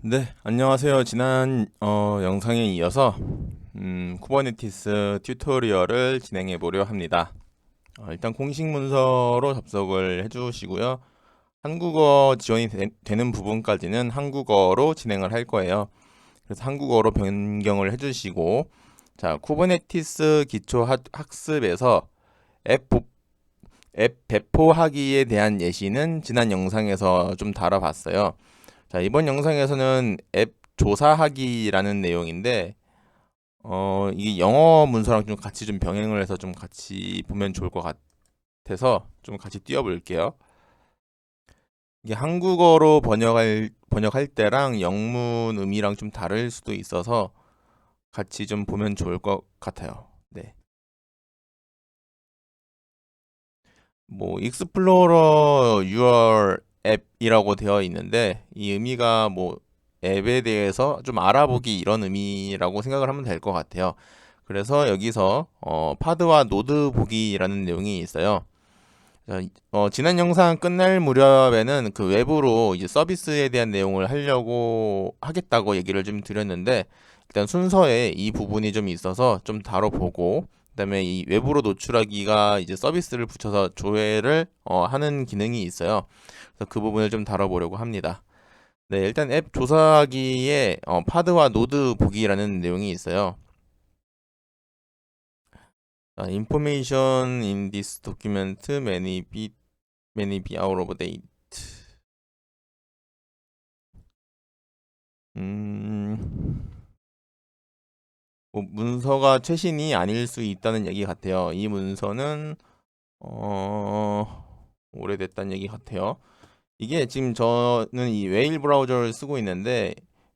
네, 안녕하세요. 지난 영상에 이어서 쿠버네티스 튜토리얼을 진행해 보려 합니다. 일단 공식 문서로 접속을 해주시고요. 한국어 지원이 되는 부분까지는 한국어로 진행을 할 거예요. 그래서 한국어로 변경을 해주시고, 자, 쿠버네티스 기초 학습에서 앱, 앱 배포하기에 대한 예시는 지난 영상에서 좀 다뤄봤어요. 자, 이번 영상에서는 앱 조사하기라는 내용인데, 이게 영어 문서랑 좀 같이 좀 병행을 해서 좀 같이 보면 좋을 것 같아서 좀 같이 띄워볼게요. 이게 한국어로 번역할 때랑 영문 의미랑 좀 다를 수도 있어서 같이 좀 보면 좋을 것 같아요. 네. 뭐, Explorer your 앱이라고 되어 있는데, 이 의미가 뭐, 앱에 대해서 좀 알아보기 이런 의미라고 생각을 하면 될 것 같아요. 그래서 여기서 파드와 노드 보기라는 내용이 있어요. 자, 지난 영상 끝날 무렵에는 그 외부로 이제 서비스에 대한 내용을 하려고 하겠다고 얘기를 좀 드렸는데 일단 순서에 이 부분이 좀 있어서 좀 다뤄보고 그다음에 이 외부로 노출하기가 이제 서비스를 붙여서 조회를 하는 기능이 있어요. 그래서 그 부분을 좀 다뤄보려고 합니다. 네, 일단 앱 조사하기에 파드와 노드 보기라는 내용이 있어요. Information in this document may be out of date. 음, 뭐 문서가 최신이 아닐 수 있다는 얘기 같아요. 이 문서는 오래됐다는 얘기 같아요. 이게 지금 저는 이 웨일 브라우저를 쓰고 있는데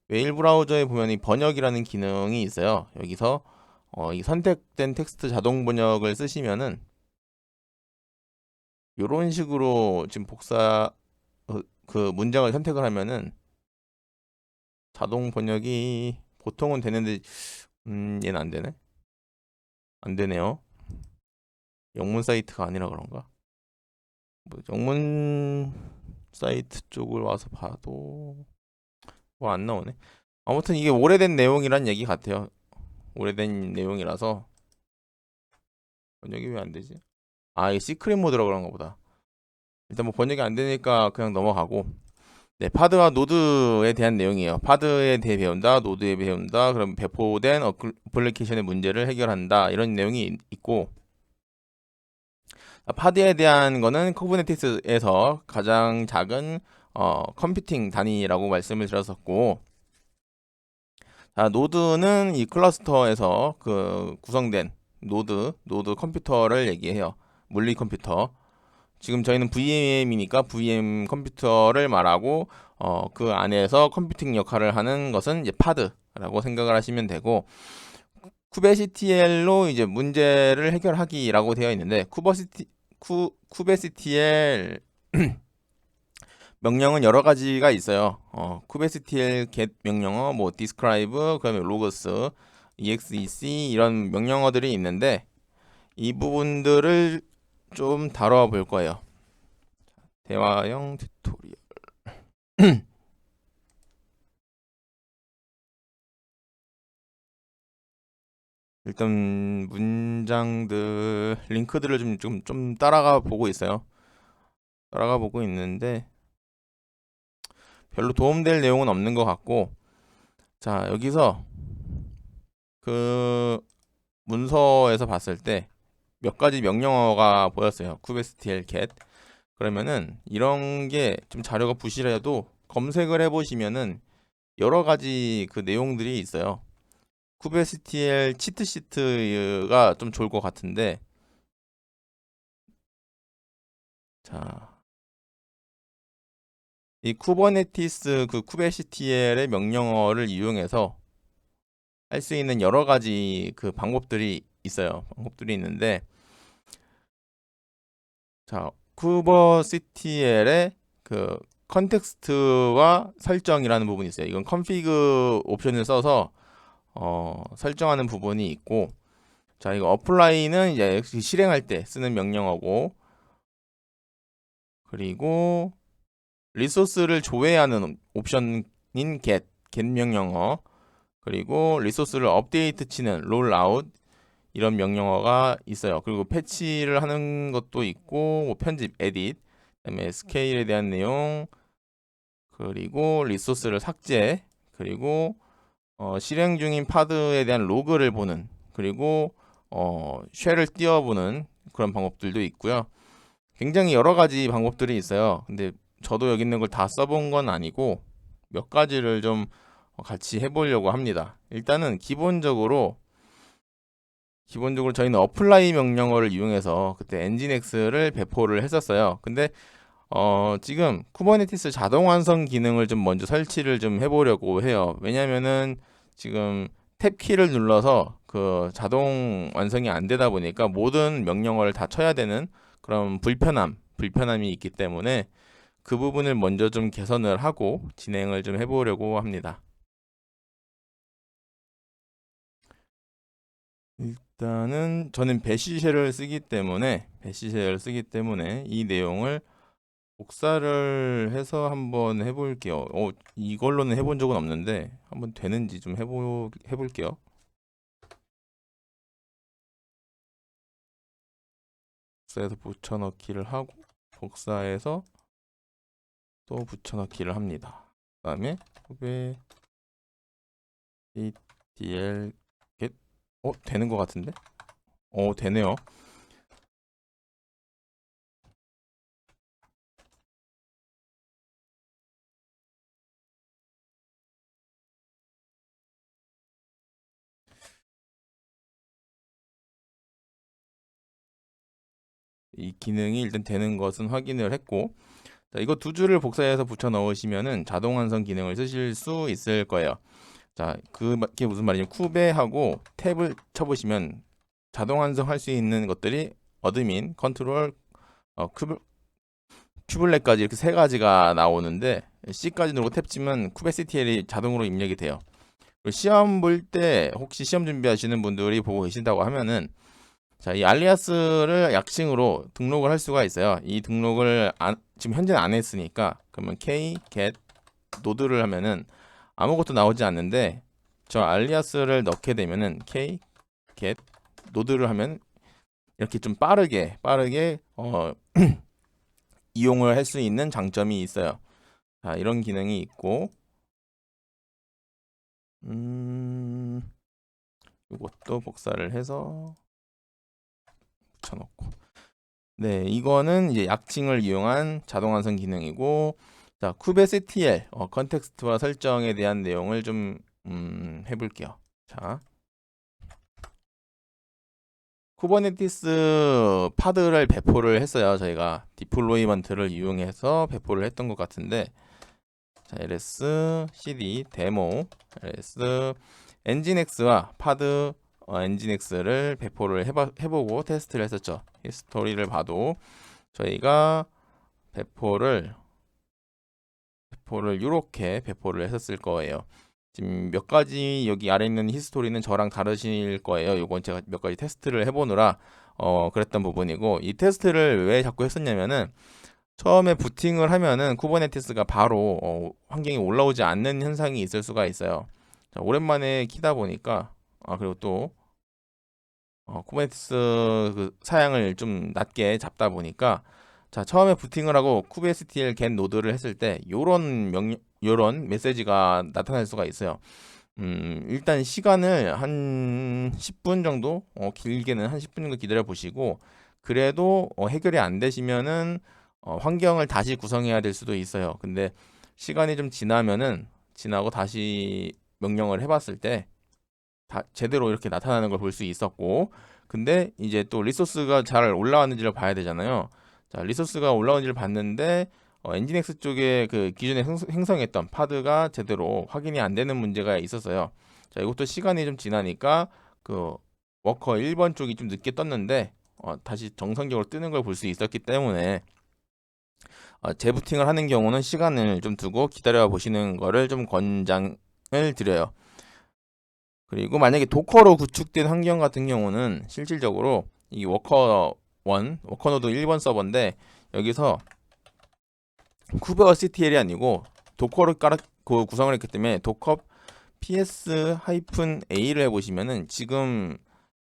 웨일 브라우저에 보면 이 번역이라는 기능이 있어요. 여기서 이 선택된 텍스트 자동 번역을 쓰시면은 이런 식으로 지금 그 문장을 선택을 하면은 자동 번역이 보통은 되는데 얘는 안 되네. 안 되네요. 영문 사이트가 아니라 그런가? 뭐 영문 사이트 쪽을 와서 봐도 뭐 안 나오네. 아무튼 이게 오래된 내용이란 얘기 같아요. 오래된 내용이라서 번역이 왜 안 되지? 아, 이게 시크릿 모드라 그런가 보다. 일단 뭐 번역이 안 되니까 그냥 넘어가고. 네, 파드와 노드에 대한 내용이에요. 파드에 대해 배운다, 노드에 배운다. 그럼 배포된 어플리케이션의 문제를 해결한다. 이런 내용이 있고 파드에 대한 거는 쿠버네티스에서 가장 작은 컴퓨팅 단위라고 말씀을 드렸었고, 노드는 이 클러스터에서 그 구성된 노드 컴퓨터를 얘기해요. 물리 컴퓨터. 지금 저희는 VM이니까 VM 컴퓨터를 말하고, 그 안에서 컴퓨팅 역할을 하는 것은 이제 파드라고 생각을 하시면 되고, 쿠베시티엘로 이제 문제를 해결하기라고 되어 있는데, 쿠베시티엘 명령은 여러 가지가 있어요. kubectl get 명령어, 뭐 describe, 그다음에 logos, exec 이런 명령어들이 있는데 이 부분들을 좀 다뤄볼 거예요. 대화형 튜토리얼. 일단 문장들 링크들을 좀 따라가 보고 있어요. 따라가 보고 있는데 별로 도움될 내용은 없는 것 같고, 자 여기서 그 문서에서 봤을 때 몇 가지 명령어가 보였어요. kubectl get. 그러면은 이런 게 좀 자료가 부실해도 검색을 해보시면은 여러 가지 그 내용들이 있어요. kubectl 치트시트가 좀 좋을 것 같은데, 자, 이 쿠버네티스 그 kubectl의 명령어를 이용해서 할 수 있는 여러 가지 그 방법들이 있어요. 방법들이 있는데, 자, kubectl의 그 컨텍스트와 설정이라는 부분이 있어요. 이건 컨피그 옵션을 써서 설정하는 부분이 있고, 자, 이거 어플라이는 이제 실행할 때 쓰는 명령어고, 그리고 리소스를 조회하는 옵션인 get. get 명령어, 그리고 리소스를 업데이트 치는 롤아웃, 이런 명령어가 있어요. 그리고 패치를 하는 것도 있고, 뭐 편집, 에딧, 그다음에 스케일에 대한 내용, 그리고 리소스를 삭제, 그리고 실행 중인 파드에 대한 로그를 보는, 그리고 쉘을 띄워보는 그런 방법들도 있고요. 굉장히 여러 가지 방법들이 있어요. 근데 저도 여기 있는 걸 다 써본 건 아니고 몇 가지를 좀 같이 해보려고 합니다. 일단은 기본적으로 저희는 어플라이 명령어를 이용해서 그때 엔진엑스를 배포를 했었어요. 근데 지금 쿠버네티스 자동 완성 기능을 좀 먼저 설치를 좀 해보려고 해요. 왜냐면은 지금 탭 키를 눌러서 그 자동 완성이 안 되다 보니까 모든 명령어를 다 쳐야 되는 그런 불편함이 있기 때문에 그 부분을 먼저 좀 개선을 하고 진행을 좀 해보려고 합니다. 일단은 저는 배시쉘을 쓰기 때문에 이 내용을 복사를 해서 한번 해볼게요. 이걸로는 해본 적은 없는데 한번 되는지 좀 해볼게요. 복사해서 붙여넣기를 하고 복사해서 또 붙여넣기를 합니다. 그 다음에 후배 ATL get 되는 것 같은데? 되네요. 이 기능이 일단 되는 것은 확인을 했고, 자, 이거 두 줄을 복사해서 붙여 넣으시면은 자동 완성 기능을 쓰실 수 있을 거예요. 자, 그게 무슨 말이냐면 쿠베하고 탭을 쳐보시면 자동 완성할 수 있는 것들이 어드민, 컨트롤, 큐블렛까지 이렇게 세 가지가 나오는데 C까지 누르고 탭 치면 쿠베CTL이 자동으로 입력이 돼요. 시험 볼 때 혹시 시험 준비하시는 분들이 보고 계신다고 하면은 자, 이 알리아스를 약칭으로 등록을 할 수가 있어요. 이 등록을 지금 현재는 안 했으니까 그러면 k get 노드를 하면은 아무것도 나오지 않는데 저 알리아스를 넣게 되면은 k get 노드를 하면 이렇게 좀 빠르게 이용을 할 수 있는 장점이 있어요. 자, 이런 기능이 있고 이것도 복사를 해서 붙여놓고 네, 이거는 이제 약칭을 이용한 자동 완성 기능이고, 자, kubectl 컨텍스트와 설정에 대한 내용을 좀 해볼게요. 자, 쿠버네티스 파드를 배포를 했어요. 저희가 디플로이먼트를 이용해서 배포를 했던 것 같은데, 자, ls cd 데모 ls 엔진엑스와 파드 엔진엑스를 배포를 해보고 테스트를 했었죠. 히스토리를 봐도 저희가 배포를 이렇게 배포를 했었을 거예요. 지금 몇 가지 여기 아래 있는 히스토리는 저랑 다르실 거예요. 이건 제가 몇 가지 테스트를 해보느라 그랬던 부분이고, 이 테스트를 왜 자꾸 했었냐면은 처음에 부팅을 하면은 쿠버네티스가 바로 환경이 올라오지 않는 현상이 있을 수가 있어요. 자, 오랜만에 키다 보니까 그리고 또 쿠버네티스 그 사양을 좀 낮게 잡다 보니까 자, 처음에 부팅을 하고 kubectl get 노드를 했을 때 요런 메시지가 나타날 수가 있어요. 일단 시간을 한 10분 정도, 길게는 한 10분 정도 기다려 보시고, 그래도 해결이 안 되시면은 환경을 다시 구성해야 될 수도 있어요. 근데 시간이 좀 지나고 다시 명령을 해봤을 때 제대로 이렇게 나타나는 걸 볼 수 있었고, 근데 이제 또 리소스가 잘 올라왔는지를 봐야 되잖아요. 자, 리소스가 올라온지를 봤는데 엔진엑스 쪽에 그 기존에 행성했던 파드가 제대로 확인이 안 되는 문제가 있었어요. 자, 이것도 시간이 좀 지나니까 그 워커 1번 쪽이 좀 늦게 떴는데 다시 정상적으로 뜨는 걸 볼 수 있었기 때문에 재부팅을 하는 경우는 시간을 좀 두고 기다려 보시는 거를 좀 권장을 드려요. 그리고 만약에 도커로 구축된 환경 같은 경우는 실질적으로 이 워커노드 1번 서버인데 여기서 쿠버CTL이 아니고 도커로 구성을 했기 때문에 docker ps-a를 해보시면은 지금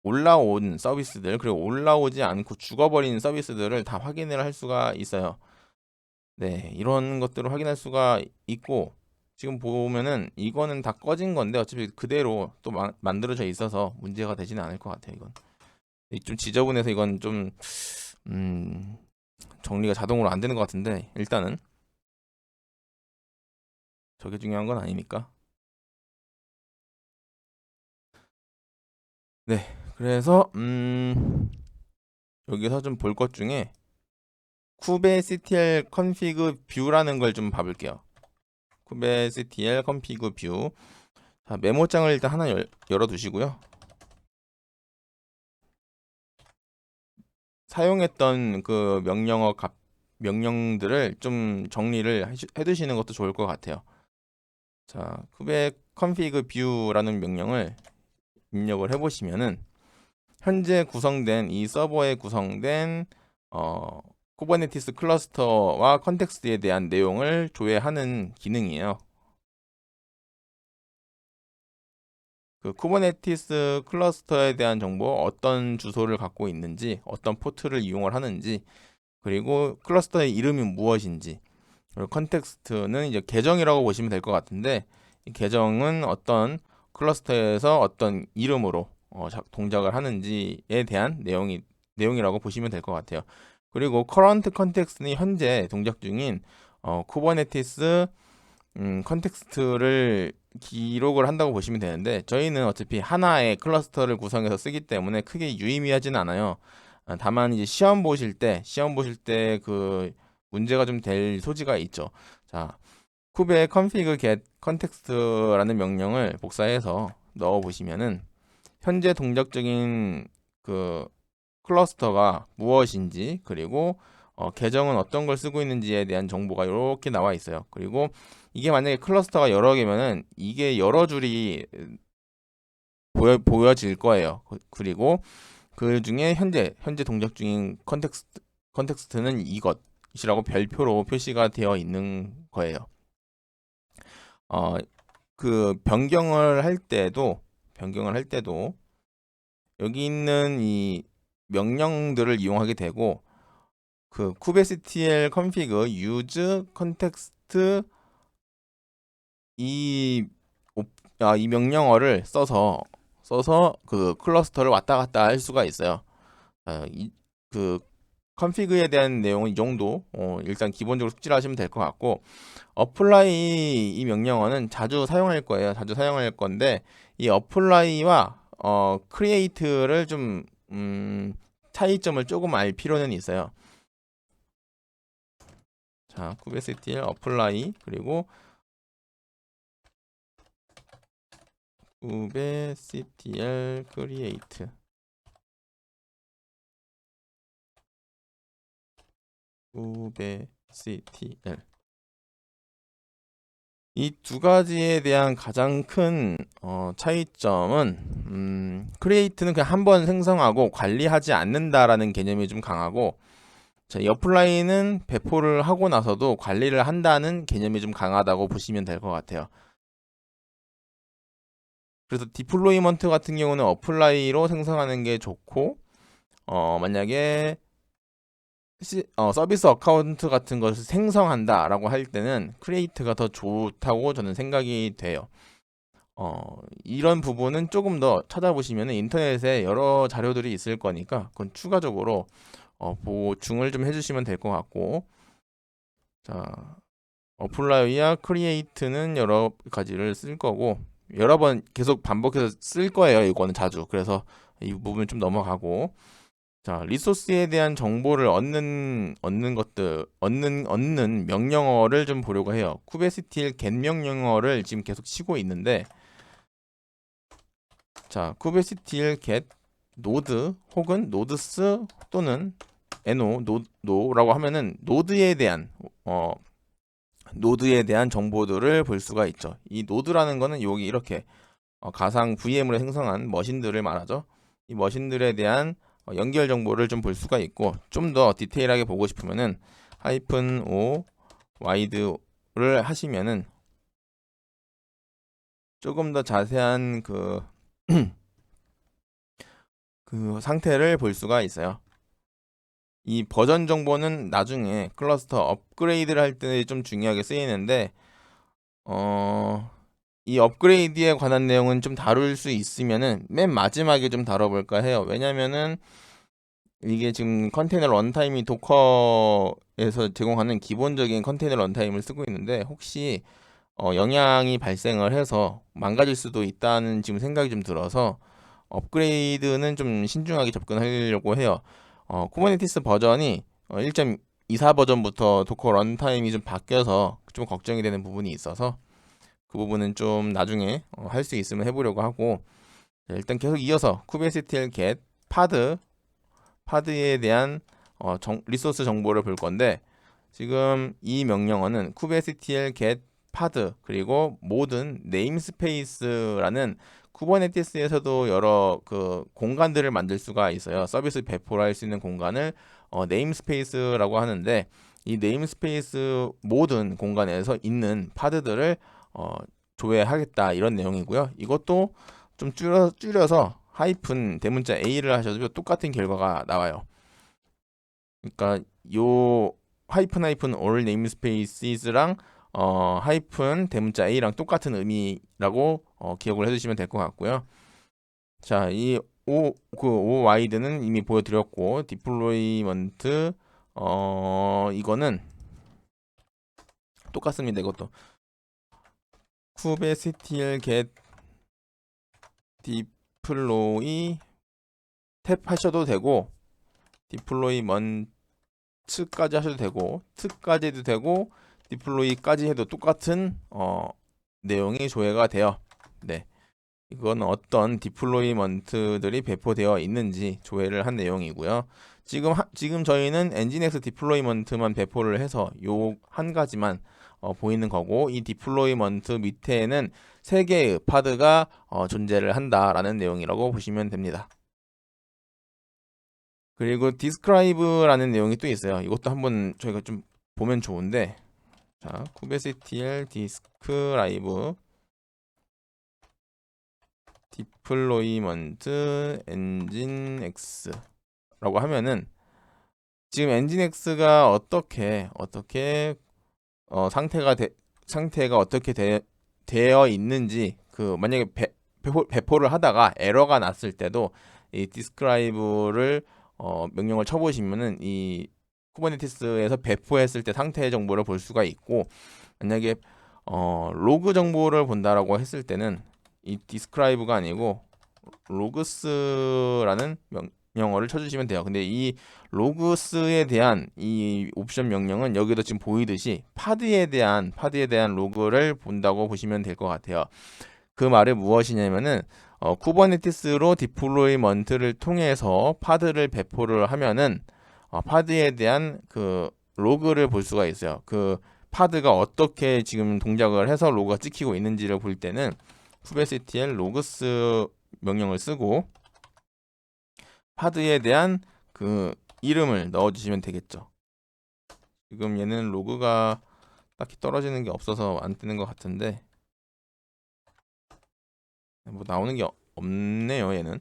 올라온 서비스들 그리고 올라오지 않고 죽어버린 서비스들을 다 확인을 할 수가 있어요. 네, 이런 것들을 확인할 수가 있고 지금 보면은 이거는 다 꺼진 건데 어차피 그대로 또 만들어져 있어서 문제가 되지는 않을 것 같아요. 이건 좀 지저분해서 이건 좀 정리가 자동으로 안 되는 것 같은데 일단은 저게 중요한 건 아니니까. 네, 그래서 여기서 좀 볼 것 중에 kubectl config view라는 걸 좀 봐볼게요. kubectl config view. 자, 메모장을 일단 하나 열어두시고요. 사용했던 그 명령들을 좀 정리를 해두시는 것도 좋을 것 같아요. 자, kubectl config view라는 명령을 입력을 해보시면은 현재 구성된 이 서버에 구성된 쿠버네티스 클러스터와 컨텍스트에 대한 내용을 조회하는 기능이에요. 그 쿠버네티스 클러스터에 대한 정보, 어떤 주소를 갖고 있는지, 어떤 포트를 이용을 하는지, 그리고 클러스터의 이름이 무엇인지, 그리고 컨텍스트는 이제 계정이라고 보시면 될 것 같은데, 이 계정은 어떤 클러스터에서 어떤 이름으로 동작을 하는지에 대한 내용이라고 보시면 될 것 같아요. 그리고 current context는 현재 동작 중인 쿠버네티스 컨텍스트를 기록을 한다고 보시면 되는데 저희는 어차피 하나의 클러스터를 구성해서 쓰기 때문에 크게 유의미하진 않아요. 다만 이제 시험 보실 때 그 문제가 좀 될 소지가 있죠. 자, 쿠베 config get context라는 명령을 복사해서 넣어 보시면은 현재 동작 중인 그 클러스터가 무엇인지 그리고 계정은 어떤 걸 쓰고 있는지에 대한 정보가 이렇게 나와 있어요. 그리고 이게 만약에 클러스터가 여러 개면은 이게 여러 줄이 보여질 거예요. 그리고 그 중에 현재 동작 중인 컨텍스트는 이것이라고 별표로 표시가 되어 있는 거예요. 그 변경을 할 때도 여기 있는 이 명령들을 이용하게 되고 그 kubectl config use context 이 명령어를 써서 그 클러스터를 왔다 갔다 할 수가 있어요. 그 컨피그에 대한 내용은 이 정도 일단 기본적으로 숙지를 하시면 될 것 같고 apply 이 명령어는 자주 사용할 거예요. 자주 사용할 건데 이 apply와 create를 좀 차이점을 조금 알 필요는 있어요. 자, kubectl apply 그리고 kubectl create kubectl 이 두 가지에 대한 가장 큰 차이점은 create는 그냥 한번 생성하고 관리하지 않는다라는 개념이 좀 강하고 자, 이 apply는 배포를 하고 나서도 관리를 한다는 개념이 좀 강하다고 보시면 될 것 같아요. 그래서 디플로이먼트 같은 경우는 apply로 생성하는 게 좋고 만약에 서비스 어카운트 같은 것을 생성한다라고 할 때는 크리에이트가 더 좋다고 저는 생각이 돼요. 이런 부분은 조금 더 찾아보시면 인터넷에 여러 자료들이 있을 거니까 그건 추가적으로 보충을 좀 해주시면 될 것 같고 자 어플라이와 크리에이트는 여러 가지를 쓸 거고 여러 번 계속 반복해서 쓸 거예요. 이거는 자주. 그래서 이 부분 좀 넘어가고 자, 리소스에 대한 정보를 얻는 명령어를 좀 보려고 해요. kubectl get 명령어를 지금 계속 치고 있는데 자, kubectl get node 혹은 nodes 또는 no라고 하면은 노드에 대한 정보들을 볼 수가 있죠. 이 노드라는 거는 여기 이렇게 가상 VM으로 생성한 머신들을 말하죠. 이 머신들에 대한 연결 정보를 좀 볼 수가 있고 좀 더 디테일하게 보고 싶으면은 -o wide를 하시면은 조금 더 자세한 그 상태를 볼 수가 있어요. 이 버전 정보는 나중에 클러스터 업그레이드를 할 때 좀 중요하게 쓰이는데 이 업그레이드에 관한 내용은 좀 다룰 수 있으면은 맨 마지막에 좀 다뤄볼까 해요. 왜냐면은 이게 지금 컨테이너 런타임이 도커에서 제공하는 기본적인 컨테이너 런타임을 쓰고 있는데 혹시 영향이 발생을 해서 망가질 수도 있다는 지금 생각이 좀 들어서 업그레이드는 좀 신중하게 접근하려고 해요. 쿠버네티스 버전이 1.24 버전부터 도커 런타임이 좀 바뀌어서 좀 걱정이 되는 부분이 있어서 그 부분은 좀 나중에 할 수 있으면 해보려고 하고, 일단 계속 이어서 kubectl get 파드에 대한 리소스 정보를 볼 건데, 지금 이 명령어는 kubectl get 파드 그리고 모든 네임스페이스라는 쿠버네티스에서도 여러 그 공간들을 만들 수가 있어요. 서비스 배포를 할 수 있는 공간을 네임스페이스라고 하는데, 이 네임스페이스 모든 공간에서 있는 파드들을 조회하겠다 이런 내용이고요. 이것도 좀 줄여서 하이픈 대문자 A를 하셔도 똑같은 결과가 나와요. 그러니까 요 하이픈 all namespaces랑 하이픈 대문자 A랑 똑같은 의미라고 기억을 해두시면 될 것 같고요. 자, 이 OWID는 이미 보여드렸고, 디플로이먼트 이거는 똑같습니다. 이것도 kubectl get deploy 탭 하셔도 되고, 디플로이먼트까지 하셔도 되고, 트까지 해도 되고, 디플로이까지 해도 똑같은 내용이 조회가 돼요. 네, 이건 어떤 디플로이먼트들이 배포되어 있는지 조회를 한 내용이고요. 지금 저희는 엔진엑스 디플로이먼트만 배포를 해서 요 한 가지만 보이는 거고, 이 디플로이먼트 밑에는 3개의 파드가 존재를 한다라는 내용이라고 보시면 됩니다. 그리고 describe라는 내용이 또 있어요. 이것도 한번 저희가 좀 보면 좋은데, 자, kubectl describe deployment nginx라고 하면은 지금 nginx가 어떻게 상태가 어떻게 되어 있는지, 그 만약에 배포를 하다가 에러가 났을 때도 이 describe를 명령을 쳐보시면은 이 쿠버네티스에서 배포했을 때 상태 정보를 볼 수가 있고, 만약에 로그 정보를 본다라고 했을 때는 이 describe가 아니고 로그스라는 명령어를 쳐주시면 돼요. 근데 이 로그스에 대한 이 옵션 명령은 여기도 지금 보이듯이 파드에 대한 로그를 본다고 보시면 될 것 같아요. 그 말은 무엇이냐면은 쿠버네티스로 디플로이먼트를 통해서 파드를 배포를 하면은 파드에 대한 그 로그를 볼 수가 있어요. 그 파드가 어떻게 지금 동작을 해서 로그가 찍히고 있는지를 볼 때는 kubectl logs 명령을 쓰고 파드에 대한 그 이름을 넣어주시면 되겠죠. 지금 얘는 로그가 딱히 떨어지는 게 없어서 안 뜨는 것 같은데, 뭐 나오는 게 없네요, 얘는.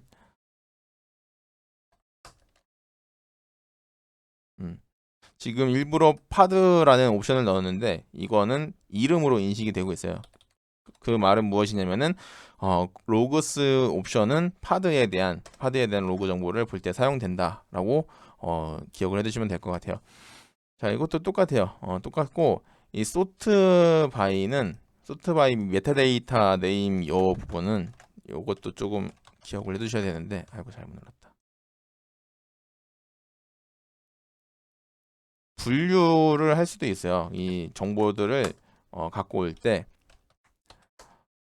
지금 일부러 파드라는 옵션을 넣었는데 이거는 이름으로 인식이 되고 있어요. 그 말은 무엇이냐면은 로그스 옵션은 파드에 대한 로그 정보를 볼 때 사용된다라고 기억을 해두시면 될 것 같아요. 자, 이것도 똑같아요. 똑같고, 이 소트 바이 메타데이터 네임 요 부분은 요것도 조금 기억을 해두셔야 되는데, 아이고 잘못 눌렀다. 분류를 할 수도 있어요. 이 정보들을 갖고 올 때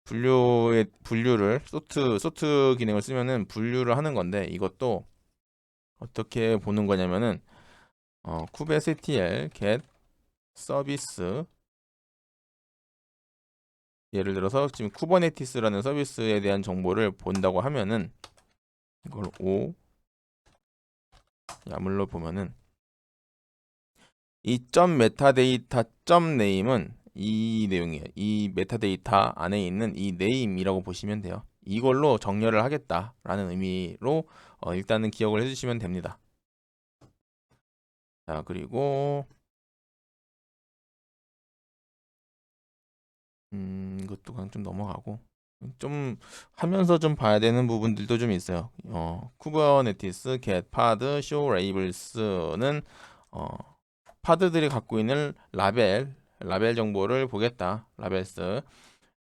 분류를 소트 기능을 쓰면은 분류를 하는 건데, 이것도 어떻게 보는 거냐면은 kubectl get 서비스, 예를 들어서 지금 쿠버네티스라는 서비스에 대한 정보를 본다고 하면은 이걸 O 야물로 보면은 이 .metadata .name은 이 내용이에요. 이 메타데이터 안에 있는 이 네임이라고 보시면 돼요. 이걸로 정렬을 하겠다라는 의미로 일단은 기억을 해주시면 됩니다. 자, 그리고 이것도 그냥 좀 넘어가고 좀 하면서 좀 봐야 되는 부분들도 좀 있어요. 쿠버네티스, get, pod, show labels는 파드들이 갖고 있는 라벨 정보를 보겠다.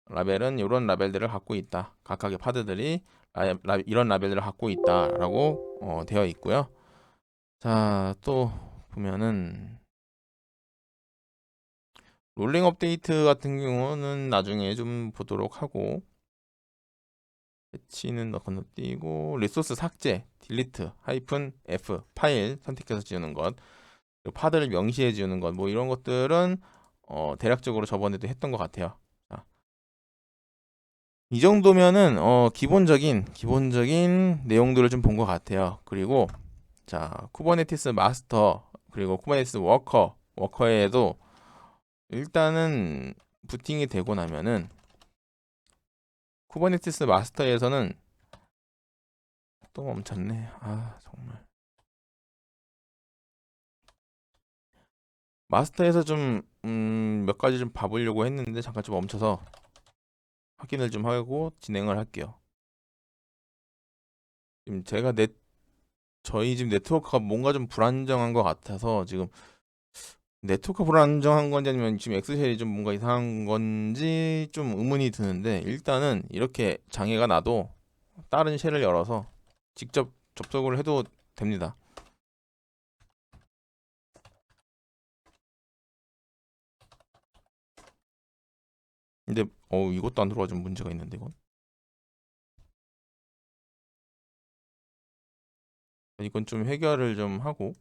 라벨은 이런 라벨들을 갖고 있다. 각각의 파드들이 이런 라벨들을 갖고 있다라고 되어 있고요. 자, 또 보면은 롤링 업데이트 같은 경우는 나중에 좀 보도록 하고, 패치는 건너뛰고, 리소스 삭제, 딜리트, -f 파일 선택해서 지우는 것, 그리고 파드를 명시해 지우는 것, 뭐 이런 것들은 대략적으로 저번에도 했던 것 같아요. 자, 이 정도면은 기본적인 내용들을 좀 본 것 같아요. 그리고 자, 쿠버네티스 마스터 그리고 쿠버네티스 워커에도 일단은 부팅이 되고 나면은 쿠버네티스 마스터에서는 또 멈췄네. 아, 정말. 마스터에서 좀 몇 가지 좀 봐보려고 했는데 잠깐 좀 멈춰서 확인을 좀 하고 진행을 할게요. 지금 저희 집 네트워크가 뭔가 좀 불안정한 것 같아서 지금 네트워크 불안정한 건지 아니면 지금 엑스쉘이 좀 뭔가 이상한 건지 좀 의문이 드는데, 일단은 이렇게 장애가 나도 다른 쉘을 열어서 직접 접속을 해도 됩니다. 근데 이것도 안 들어와 좀 문제가 있는데 이건 좀 해결을 좀 하고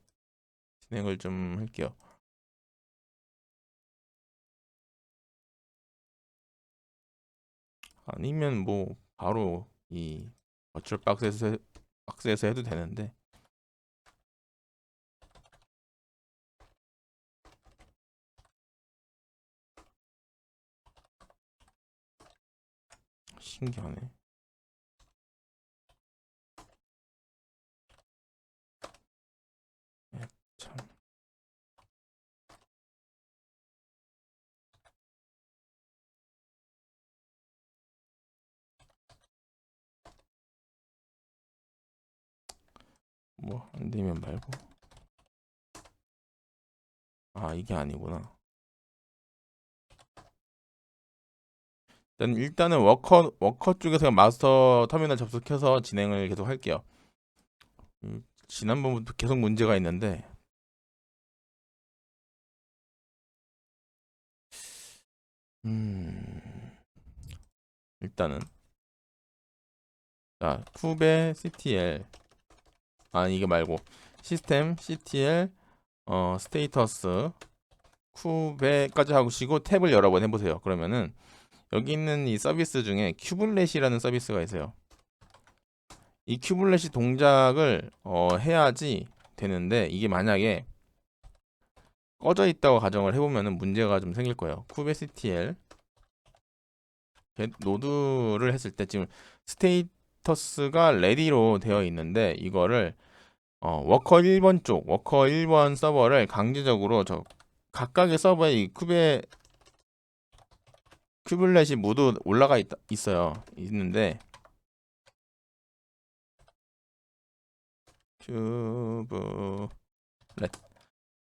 진행을 좀 할게요. 아니면 뭐 바로 이 버추얼 박스에서 해도 되는데, 신기하네. 참. 뭐 안 되면 말고. 아, 이게 아니구나. 일단은 워커 쪽에서 마스터 터미널 접속해서 진행을 계속 할게요. 지난번부터 계속 문제가 있는데, 일단은 자, 쿠베 ctl, 이게 말고 시스템 ctl 스테이터스 쿠베까지 하시고 탭을 여러 번 해보세요. 그러면은 여기 있는 이 서비스 중에 큐블렛이라는 서비스가 있어요. 이 큐블렛이 동작을 해야지 되는데, 이게 만약에 꺼져 있다고 가정을 해보면은 문제가 좀 생길 거예요. kubectl 노드를 했을 때 지금 스테이터스가 레디로 되어 있는데, 이거를 워커 1번 서버를 강제적으로 각각의 서버에 이 큐블렛이 모두 있는데, 큐블렛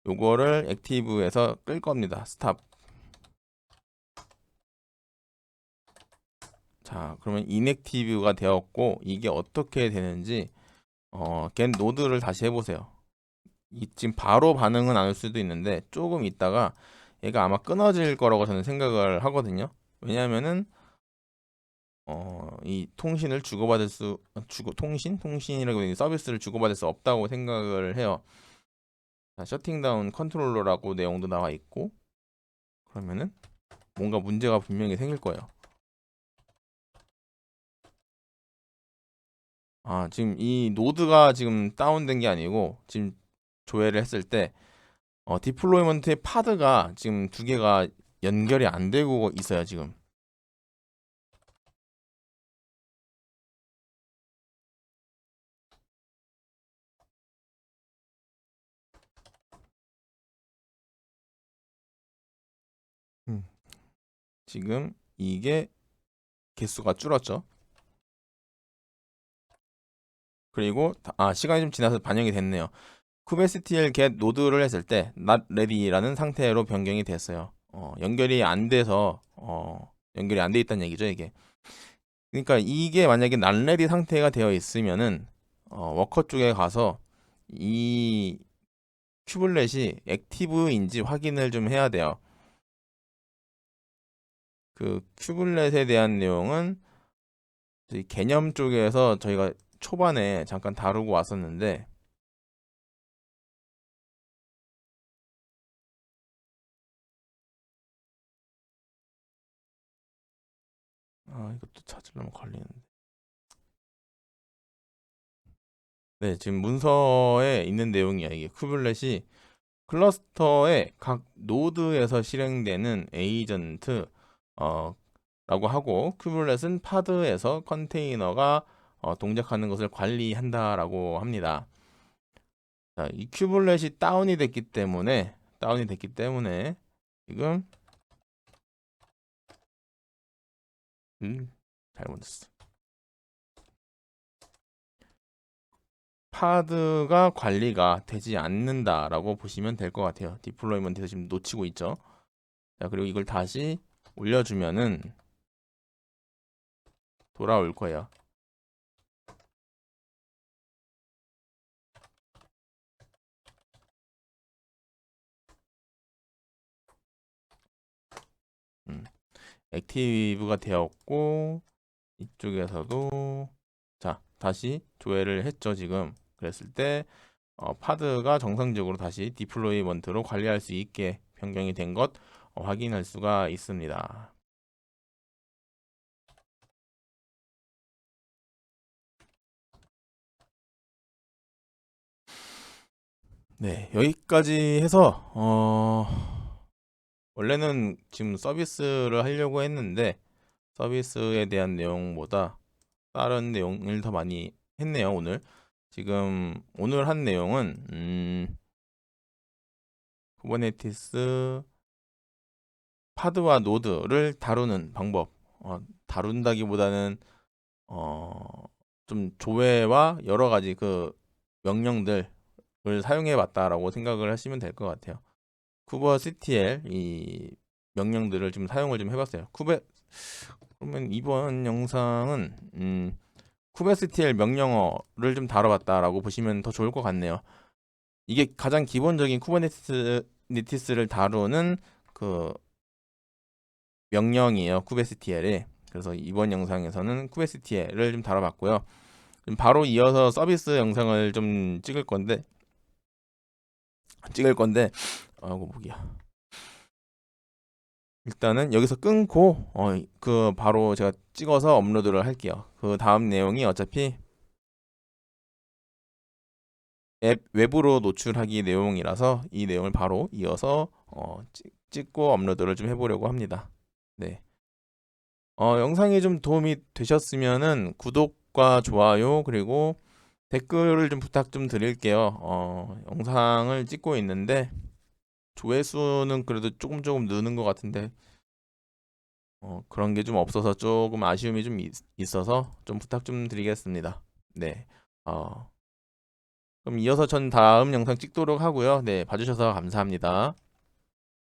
요거를 액티브에서 끌 겁니다. 스탑. 자, 그러면 인액티브가 되었고, 이게 어떻게 되는지 get 노드를 다시 해보세요. 지금 바로 반응은 안 올 수도 있는데 조금 있다가 얘가 아마 끊어질 거라고 저는 생각을 하거든요. 왜냐하면은 이 통신을 통신이라고 하는 서비스를 주고받을 수 없다고 생각을 해요. 자, 셔팅다운 컨트롤러라고 내용도 나와 있고, 그러면은 뭔가 문제가 분명히 생길 거예요. 지금 이 노드가 지금 다운된 게 아니고, 지금 조회를 했을 때 디플로이먼트의 파드가 지금 두 개가 연결이 안 되고 있어요, 지금. 음. 지금 이게 개수가 줄었죠. 그리고 시간이 좀 지나서 반영이 됐네요. kubectl get 노드를 했을 때 not ready라는 상태로 변경이 됐어요. 연결이 안 돼서 연결이 안 돼 있다는 얘기죠, 이게. 그러니까 이게 만약에 not ready 상태가 되어 있으면은 워커 쪽에 가서 이 큐블렛이 액티브인지 확인을 좀 해야 돼요. 그 큐블렛에 대한 내용은 개념 쪽에서 저희가 초반에 잠깐 다루고 왔었는데, 이것도 찾으려면 걸리는데. 네, 지금 문서에 있는 내용이야. 이게 쿠블렛이 클러스터의 각 노드에서 실행되는 에이전트 라고 하고, 쿠블렛은 파드에서 컨테이너가 동작하는 것을 관리한다라고 합니다. 자, 이 쿠블렛이 다운이 됐기 때문에 지금 잘못했어. 파드가 관리가 되지 않는다라고 보시면 될 것 같아요. 디플로이먼트에서 지금 놓치고 있죠. 자, 그리고 이걸 다시 올려주면은 돌아올 거예요. 액티브가 되었고, 이쪽에서도 자, 다시 조회를 했죠, 지금. 그랬을 때 파드가 정상적으로 다시 디플로이먼트로 관리할 수 있게 변경이 된 것 확인할 수가 있습니다. 네, 여기까지 해서 원래는 지금 서비스를 하려고 했는데 서비스에 대한 내용보다 다른 내용을 더 많이 했네요, 오늘. 지금 오늘 한 내용은 쿠버네티스 파드와 노드를 다루는 방법. 다룬다기보다는 좀 조회와 여러 가지 그 명령들을 사용해 봤다라고 생각을 하시면 될 것 같아요. 쿠버CTL 이 명령들을 좀 사용을 좀 해봤어요. 그러면 이번 영상은 kubectl 명령어를 좀 다뤄봤다라고 보시면 더 좋을 것 같네요. 이게 가장 기본적인 쿠버네티스를 다루는 그 명령이에요, kubectl이. 그래서 이번 영상에서는 kubectl을 좀 다뤄봤고요. 바로 이어서 서비스 영상을 좀 찍을 건데 아이고 목이야. 일단은 여기서 끊고 그 바로 제가 찍어서 업로드를 할게요. 그 다음 내용이 어차피 앱 외부로 노출하기 내용이라서 이 내용을 바로 이어서 찍고 업로드를 좀 해보려고 합니다. 네. 영상이 좀 도움이 되셨으면은 구독과 좋아요 그리고 댓글을 좀 부탁 좀 드릴게요. 영상을 찍고 있는데 조회수는 그래도 조금 느는 것 같은데 그런 게 좀 없어서 조금 아쉬움이 좀 있어서 좀 부탁 좀 드리겠습니다. 네. 그럼 이어서 전 다음 영상 찍도록 하고요. 네, 봐주셔서 감사합니다.